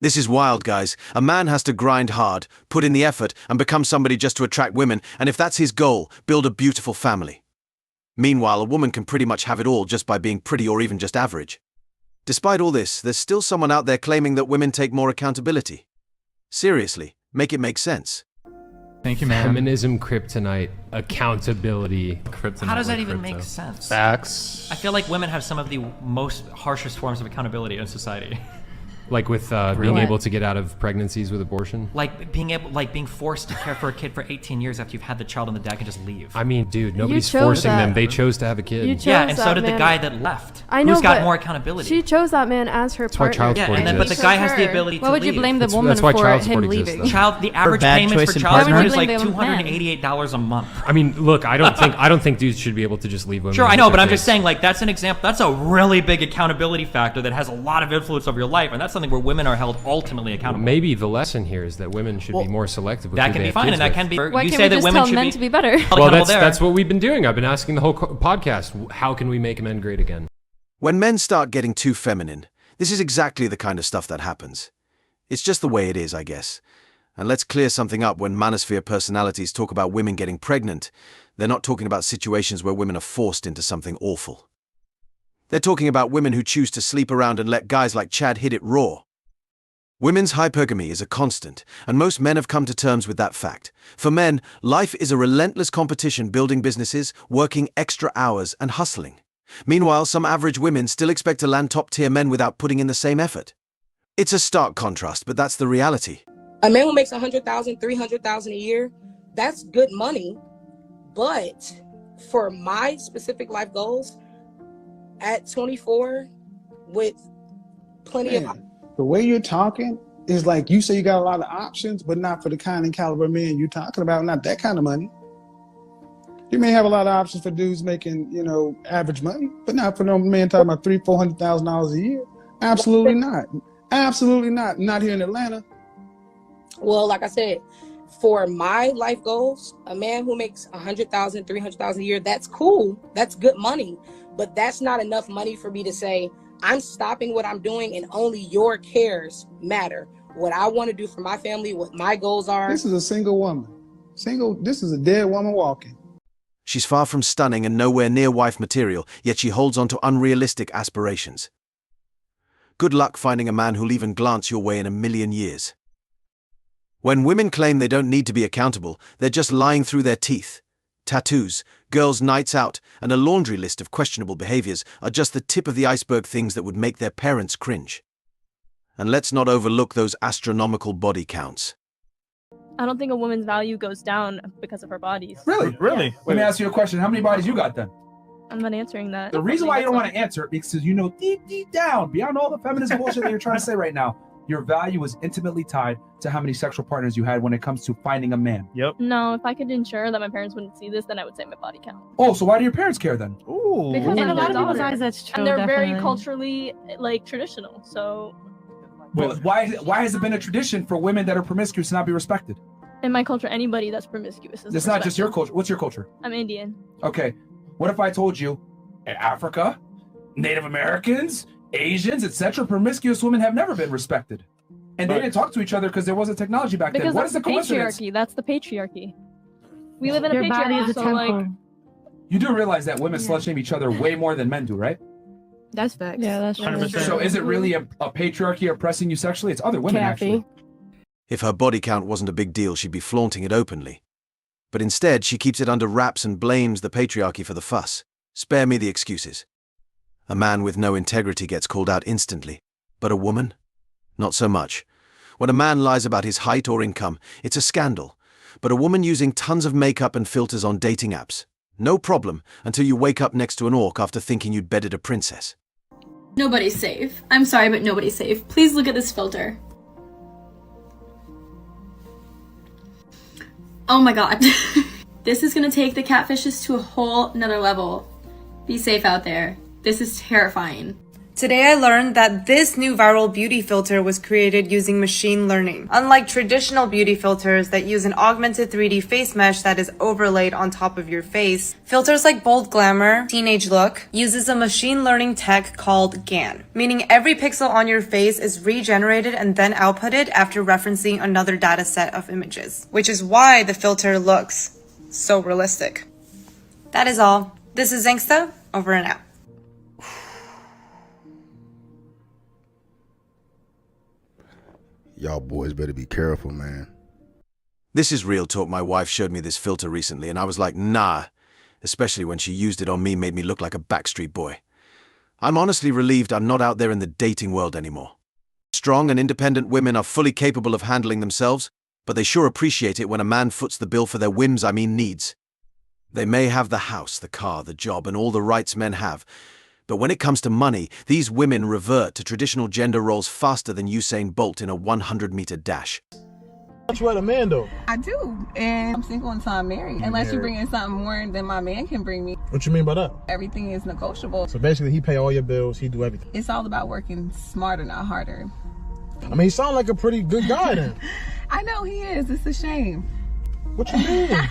This is wild, guys. A man has to grind hard, put in the effort, and become somebody just to attract women, and if that's his goal, build a beautiful family. Meanwhile, a woman can pretty much have it all just by being pretty or even just average. Despite all this, there's still someone out there claiming that women take more accountability. Seriously, make it make sense. Thank you, man. Feminism, kryptonite, accountability. Kryptonite. How does that like even crypto. make sense? Facts. I feel like women have some of the most harshest forms of accountability in society. Like with being able to get out of pregnancies with abortion. Like being forced to care for a kid for 18 years after you've had the child and the dad can just leave. I mean, dude, nobody's chose forcing that. them. They chose to have a kid. Yeah, and so that did the man. guy that left. I know, who's got but more accountability. She chose that man as her That's why partner. child yeah, support and then, but the exists. guy has the ability to Why would you leave. blame the woman that's why for child him support exists, leaving? though. The average bad payments choice for in child support partner? is like Why would you blame the $288 a month. I mean, look, I don't think dudes should be able to just leave women. Sure, I with know, their but I'm kids. just saying, like, that's an example. That's a really big accountability factor that has a lot of influence over your life, and that's something where women are held ultimately accountable. Maybe the lesson here is that women should be more selective with that who can they be have fine, kids and that with. can be. Why you can't say we that just women tell should men be to be better? Well, accountable there. that's what we've been doing. I've been asking the whole podcast, how can we make men great again? When men start getting too feminine, this is exactly the kind of stuff that happens. It's just the way it is, I guess. And let's clear something up. When manosphere personalities talk about women getting pregnant, they're not talking about situations where women are forced into something awful. They're talking about women who choose to sleep around and let guys like Chad hit it raw. Women's hypergamy is a constant, and most men have come to terms with that fact. For men, life is a relentless competition, building businesses, working extra hours, and hustling. Meanwhile, some average women still expect to land top-tier men without putting in the same effort. It's a stark contrast, but that's the reality. A man who makes $100,000, $300,000 a year, that's good money. But for my specific life goals, at 24, with plenty of... The way you're talking is like you say you got a lot of options, but not for the kind and caliber men you're talking about, not that kind of money. You may have a lot of options for dudes making, average money, but not for no man talking about $300,000-$400,000 a year. Absolutely not. Absolutely not. Not here in Atlanta. Well, like I said, for my life goals, a man who makes $100,000, $300,000 a year, that's cool. That's good money. But that's not enough money for me to say, I'm stopping what I'm doing and only your cares matter. What I want to do for my family, what my goals are. This is a single woman. This is a dead woman walking. She's far from stunning and nowhere near wife material, yet she holds on to unrealistic aspirations. Good luck finding a man who'll even glance your way in a million years. When women claim they don't need to be accountable, they're just lying through their teeth. Tattoos, girls' nights out, and a laundry list of questionable behaviors are just the tip of the iceberg, things that would make their parents cringe. And let's not overlook those astronomical body counts. I don't think a woman's value goes down because of her bodies. Really? Really? Let me ask you a question. How many bodies you got then? I'm not answering that. The reason why you don't want to answer it because you know deep down, beyond all the feminist bullshit that you're trying to say right now, your value is intimately tied to how many sexual partners you had when it comes to finding a man. Yep. No, if I could ensure that my parents wouldn't see this, then I would say my body count. Oh, so why do your parents care then? Ooh. Because In I'm a lot their of people's daughter. eyes, that's true. And they're very definitely. culturally traditional. So Well, why has it been a tradition for women that are promiscuous to not be respected? in my culture, anybody that's promiscuous is It's not just your respected. culture. What's your culture? I'm Indian. Okay. What if I told you in Africa, Native Americans, Asians, etc., promiscuous women have never been respected? And they didn't talk to each other because there wasn't technology back Because then. What that's is the coincidence? patriarchy. That's the patriarchy. We live in a Your body patriarchy, is a so temple. You do realize that women slut shame each other way more than men do, right? That's facts. Yeah, that's true. 100%. So is it really a patriarchy oppressing you sexually? It's other women, actually. If her body count wasn't a big deal, she'd be flaunting it openly. But instead, she keeps it under wraps and blames the patriarchy for the fuss. Spare me the excuses. A man with no integrity gets called out instantly. But a woman? Not so much. When a man lies about his height or income, it's a scandal. But a woman using tons of makeup and filters on dating apps? No problem, until you wake up next to an orc after thinking you'd bedded a princess. Nobody's safe. I'm sorry, but nobody's safe. Please look at this filter. Oh my god. This is gonna take the catfishes to a whole nother level. Be safe out there. This is terrifying. Today I learned that this new viral beauty filter was created using machine learning. Unlike traditional beauty filters that use an augmented 3D face mesh that is overlaid on top of your face, filters like Bold Glamour, Teenage Look, uses a machine learning tech called GAN, meaning every pixel on your face is regenerated and then outputted after referencing another data set of images, which is why the filter looks so realistic. That is all. This is Zangsta, over and out. Y'all boys better be careful, man. This is real talk. My wife showed me this filter recently, and I was like, nah. Especially when she used it on me, made me look like a Backstreet Boy. I'm honestly relieved I'm not out there in the dating world anymore. Strong and independent women are fully capable of handling themselves, but they sure appreciate it when a man foots the bill for their whims, I mean needs. They may have the house, the car, the job, and all the rights men have, but when it comes to money, these women revert to traditional gender roles faster than Usain Bolt in a 100-meter dash. What you at a man though? I do, and I'm single until I'm married. Unless you bring in something more than my man can bring me. What you mean by that? Everything is negotiable. So basically he pay all your bills, he do everything. It's all about working smarter, not harder. I mean, he sound like a pretty good guy then. I know he is. It's a shame. What you mean?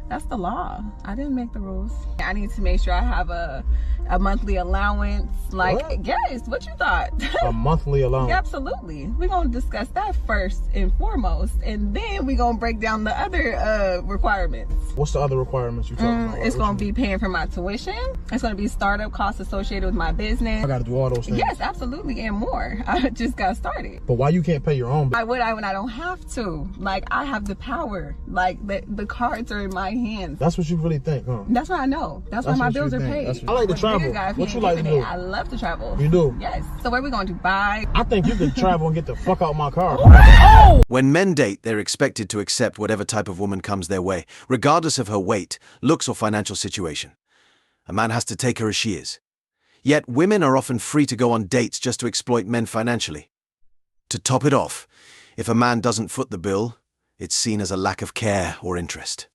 That's the law. I didn't make the rules. I need to make sure I have a monthly allowance. Like, what? Yes, what you thought? A monthly allowance? Yeah, absolutely. We're going to discuss that first and foremost, and then we're going to break down the other requirements. What's the other requirements you talking about? It's going to be paying for my tuition. It's going to be startup costs associated with my business. I got to do all those things? Yes, absolutely, and more. I just got started. But why you can't pay your own? Why would I when I don't have to? Like, I have the power. Like, the cards are in my hands. That's what you really think, huh? That's what I know. That's why my bills are paid. I like to travel. What you like to do? I love to travel. You do? Yes. So where are we going to Dubai? I think you could travel and get the fuck out my car. When men date, they're expected to accept whatever type of woman comes their way, regardless of her weight, looks, or financial situation. A man has to take her as she is. Yet women are often free to go on dates just to exploit men financially. To top it off, if a man doesn't foot the bill, it's seen as a lack of care or interest.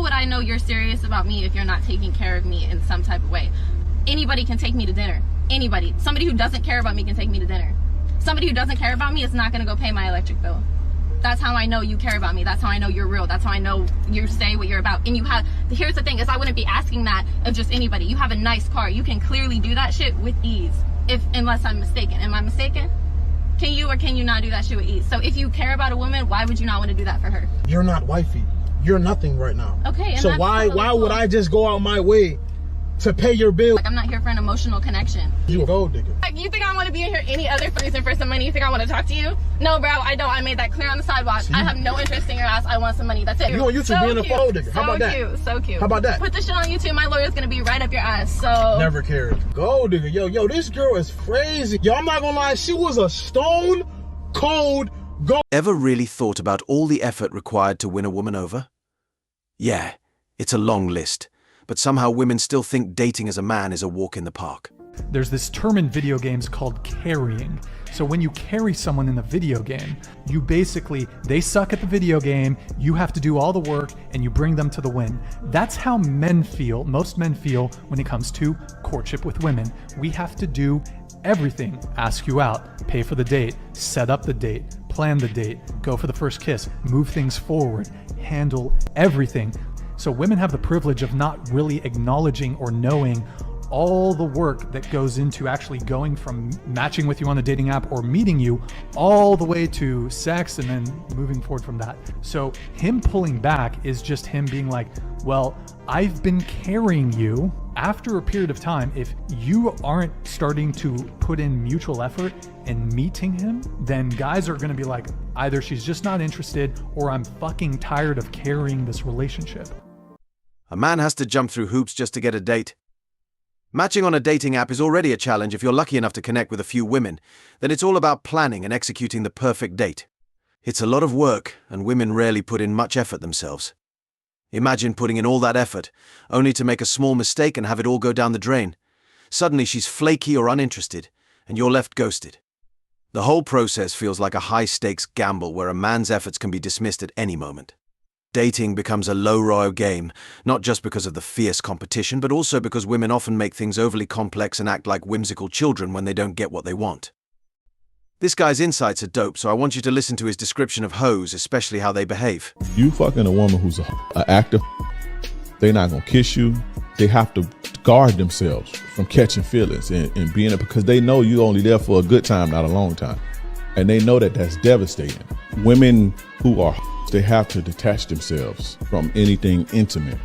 How would I know you're serious about me if you're not taking care of me in some type of way? Anybody can take me to dinner. Anybody. Somebody who doesn't care about me can take me to dinner. Somebody who doesn't care about me is not going to go pay my electric bill. That's how I know you care about me. That's how I know you're real. That's how I know you say what you're about. And you have, here's the thing, is I wouldn't be asking that of just anybody. You have a nice car. You can clearly do that shit with ease. Unless I'm mistaken. Am I mistaken? Can you or can you not do that shit with ease? So if you care about a woman, why would you not want to do that for her? You're not wifey. You're nothing right now. Okay. And so why would I just go out my way to pay your bill? Like, I'm not here for an emotional connection. You a gold digger. Like, you think I want to be in here any other reason for some money? You think I want to talk to you? No, bro, I don't. I made that clear on the sidewalk. I have no interest in your ass. I want some money. That's it. You on YouTube being a gold digger. How about that? So cute. So cute. How about that? Put this shit on YouTube. My lawyer's going to be right up your ass. So. Never cared. Gold digger. Yo, this girl is crazy. Yo, I'm not going to lie. She was a stone cold gold. Ever really thought about all the effort required to win a woman over? Yeah, it's a long list. But somehow women still think dating as a man is a walk in the park. There's this term in video games called carrying. So when you carry someone in the video game, they suck at the video game, you have to do all the work, and you bring them to the win. That's how most men feel when it comes to courtship with women. We have to do everything. Ask you out, pay for the date, set up the date, plan the date, go for the first kiss, move things forward, handle everything. So women have the privilege of not really acknowledging or knowing all the work that goes into actually going from matching with you on the dating app or meeting you all the way to sex and then moving forward from that. So him pulling back is just him being like, well, I've been carrying you. After a period of time, if you aren't starting to put in mutual effort in meeting him, then guys are gonna be like, either she's just not interested or I'm fucking tired of carrying this relationship. A man has to jump through hoops just to get a date. Matching on a dating app is already a challenge if you're lucky enough to connect with a few women. Then it's all about planning and executing the perfect date. It's a lot of work, and women rarely put in much effort themselves. Imagine putting in all that effort, only to make a small mistake and have it all go down the drain. Suddenly she's flaky or uninterested, and you're left ghosted. The whole process feels like a high-stakes gamble where a man's efforts can be dismissed at any moment. Dating becomes a low-row game, not just because of the fierce competition, but also because women often make things overly complex and act like whimsical children when they don't get what they want. This guy's insights are dope, so I want you to listen to his description of hoes, especially how they behave. You fucking a woman who's an active, they're not gonna kiss you. They have to guard themselves from catching feelings and being it because they know you're only there for a good time, not a long time. And they know that that's devastating. Women who are, they have to detach themselves from anything intimate.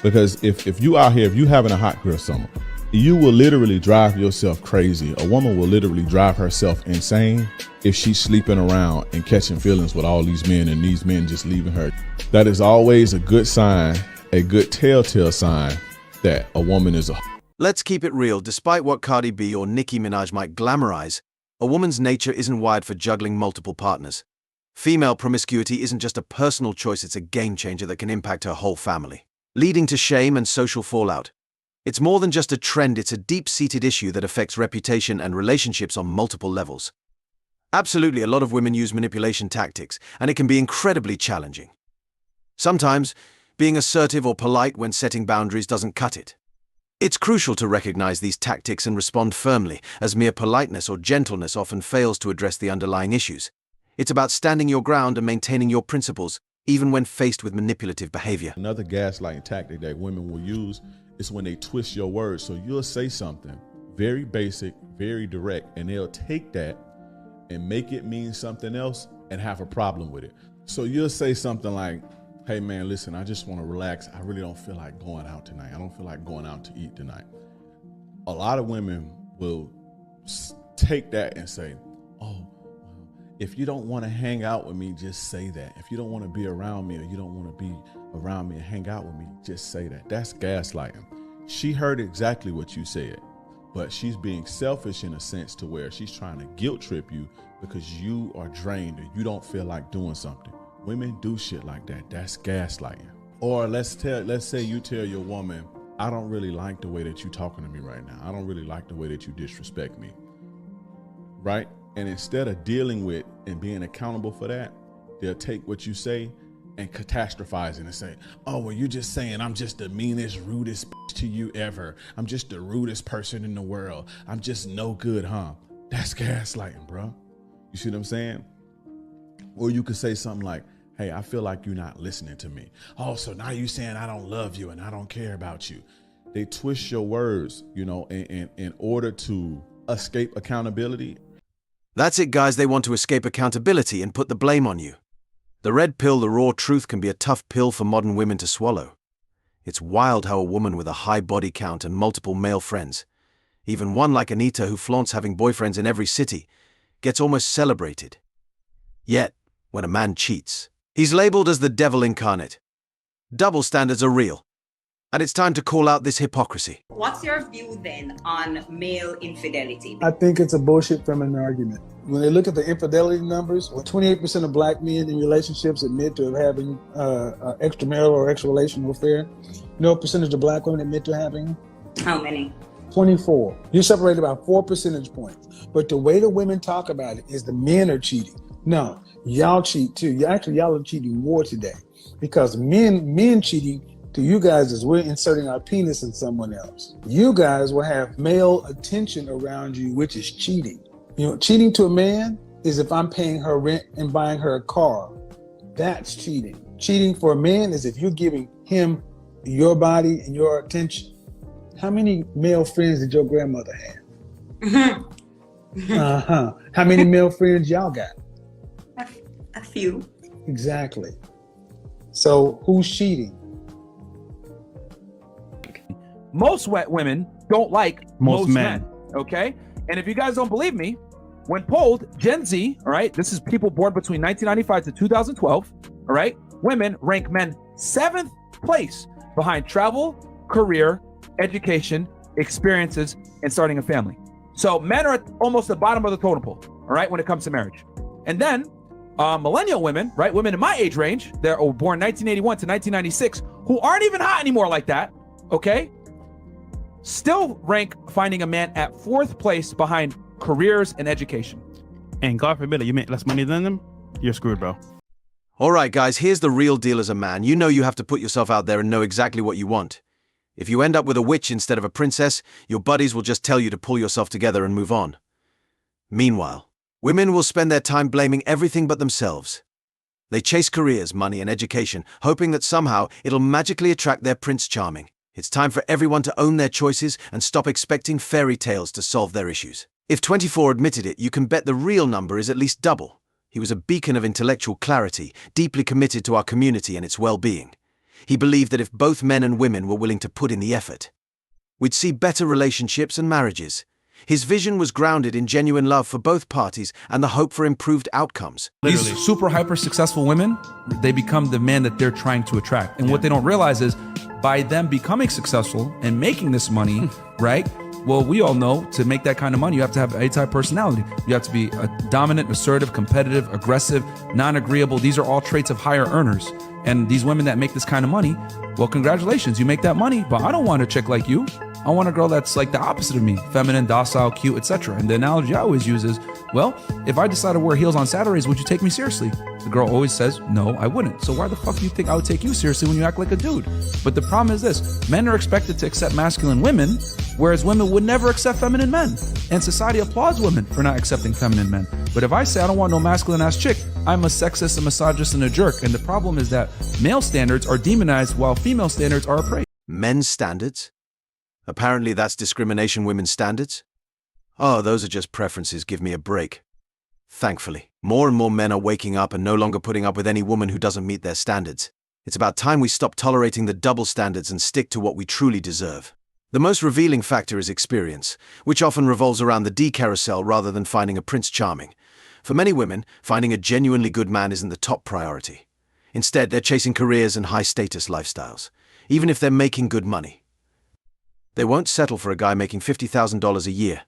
Because if you out here, if you having a hot girl summer, you will literally drive yourself crazy. A woman will literally drive herself insane if she's sleeping around and catching feelings with all these men and these men just leaving her. That is always a good sign, a good telltale sign that a woman is a. Let's keep it real. Despite what Cardi B or Nicki Minaj might glamorize, a woman's nature isn't wired for juggling multiple partners. Female promiscuity isn't just a personal choice, it's a game changer that can impact her whole family, leading to shame and social fallout. It's more than just a trend, it's a deep-seated issue that affects reputation and relationships on multiple levels. Absolutely, a lot of women use manipulation tactics, and it can be incredibly challenging. Sometimes, being assertive or polite when setting boundaries doesn't cut it. It's crucial to recognize these tactics and respond firmly, as mere politeness or gentleness often fails to address the underlying issues. It's about standing your ground and maintaining your principles, even when faced with manipulative behavior. Another gaslighting tactic that women will use is when they twist your words. So you'll say something very basic, very direct, and they'll take that and make it mean something else and have a problem with it. So you'll say something like, hey man, listen, I just want to relax. I really don't feel like going out tonight. I don't feel like going out to eat tonight. A lot of women will take that and say, oh, if you don't want to hang out with me, just say that. If you don't want to be around me or you don't want to be around me and hang out with me, just say that. That's gaslighting. She heard exactly what you said, but she's being selfish in a sense to where she's trying to guilt trip you because you are drained or you don't feel like doing something. Women do shit like that. That's gaslighting. Or let's say you tell your woman, I don't really like the way that you're talking to me right now. I don't really like the way that you disrespect me. Right? And instead of dealing with and being accountable for that, they'll take what you say and catastrophize it and say, oh, well, you're just saying I'm just the meanest, rudest to you ever. I'm just the rudest person in the world. I'm just no good, huh? That's gaslighting, bro. You see what I'm saying? Or you could say something like, hey, I feel like you're not listening to me. Oh, so now you saying I don't love you and I don't care about you. They twist your words, in order to escape accountability. That's it, guys. They want to escape accountability and put the blame on you. The red pill, the raw truth, can be a tough pill for modern women to swallow. It's wild how a woman with a high body count and multiple male friends, even one like Anita who flaunts having boyfriends in every city, gets almost celebrated. Yet, when a man cheats, he's labeled as the devil incarnate. Double standards are real. And it's time to call out this hypocrisy. What's your view then on male infidelity? I think it's a bullshit feminine argument. When they look at the infidelity numbers, 28% of black men in relationships admit to having extramarital or extra-relational affair. You know what percentage of black women admit to having? How many? 24. You're separated about 4 percentage points. But the way the women talk about it is the men are cheating. No, y'all cheat too. Y'all are cheating more today. Because men cheating to you guys is we're inserting our penis in someone else. You guys will have male attention around you, which is cheating. Cheating to a man is if I'm paying her rent and buying her a car. That's cheating. Cheating for a man is if you're giving him your body and your attention. How many male friends did your grandmother have? How many male friends y'all got? A few. Exactly. So who's cheating? Most wet women don't like most men. Okay? And if you guys don't believe me, when polled, Gen Z, all right, this is people born between 1995 to 2012, all right, women rank men 7th place behind travel, career, education, experiences, and starting a family. So men are at almost the bottom of the totem pole, all right, when it comes to marriage. And then millennial women, right, women in my age range, they're born 1981 to 1996, who aren't even hot anymore like that, okay, still rank finding a man at 4th place behind careers and education. And God forbid you make less money than them, you're screwed, bro. Alright guys, here's the real deal as a man. You know you have to put yourself out there and know exactly what you want. If you end up with a witch instead of a princess, your buddies will just tell you to pull yourself together and move on. Meanwhile, women will spend their time blaming everything but themselves. They chase careers, money, and education, hoping that somehow it'll magically attract their Prince Charming. It's time for everyone to own their choices and stop expecting fairy tales to solve their issues. If 24 admitted it, you can bet the real number is at least double. He was a beacon of intellectual clarity, deeply committed to our community and its well-being. He believed that if both men and women were willing to put in the effort, we'd see better relationships and marriages. His vision was grounded in genuine love for both parties and the hope for improved outcomes. These super hyper successful women, they become the man that they're trying to attract. And what they don't realize is by them becoming successful and making this money, right? Well, we all know to make that kind of money, you have to have A-type personality. You have to be a dominant, assertive, competitive, aggressive, non-agreeable. These are all traits of higher earners. And these women that make this kind of money, well, congratulations, you make that money, but I don't want a chick like you. I want a girl that's like the opposite of me, feminine, docile, cute, etc. And the analogy I always use is, well, if I decide to wear heels on Saturdays, would you take me seriously? The girl always says, no, I wouldn't. So why the fuck do you think I would take you seriously when you act like a dude? But the problem is this, men are expected to accept masculine women, whereas women would never accept feminine men. And society applauds women for not accepting feminine men. But if I say I don't want no masculine ass chick, I'm a sexist, a misogynist, and a jerk. And the problem is that male standards are demonized while female standards are appraised. Men's standards? Apparently that's discrimination women's standards? Oh, those are just preferences, give me a break. Thankfully, more and more men are waking up and no longer putting up with any woman who doesn't meet their standards. It's about time we stop tolerating the double standards and stick to what we truly deserve. The most revealing factor is experience, which often revolves around the D carousel rather than finding a Prince Charming. For many women, finding a genuinely good man isn't the top priority. Instead, they're chasing careers and high-status lifestyles, even if they're making good money. They won't settle for a guy making $50,000 a year.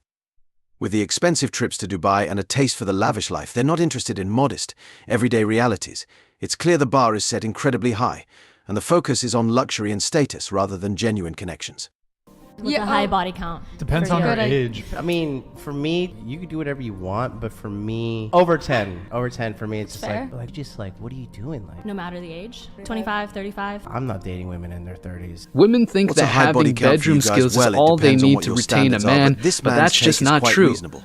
With the expensive trips to Dubai and a taste for the lavish life, they're not interested in modest, everyday realities. It's clear the bar is set incredibly high, and the focus is on luxury and status rather than genuine connections. With a high body count. Depends on her age. I mean, for me, you can do whatever you want, but for me, over 10 for me, it's just Fair. like, what are you doing? Like, No matter the age. 25, 35. I'm not dating women in their 30s. Women think What's a that high body having count for you bedroom guys? skills Well, is it all they depends on need what to your retain a standards are, man, but this but man's that's take just is not quite true. reasonable.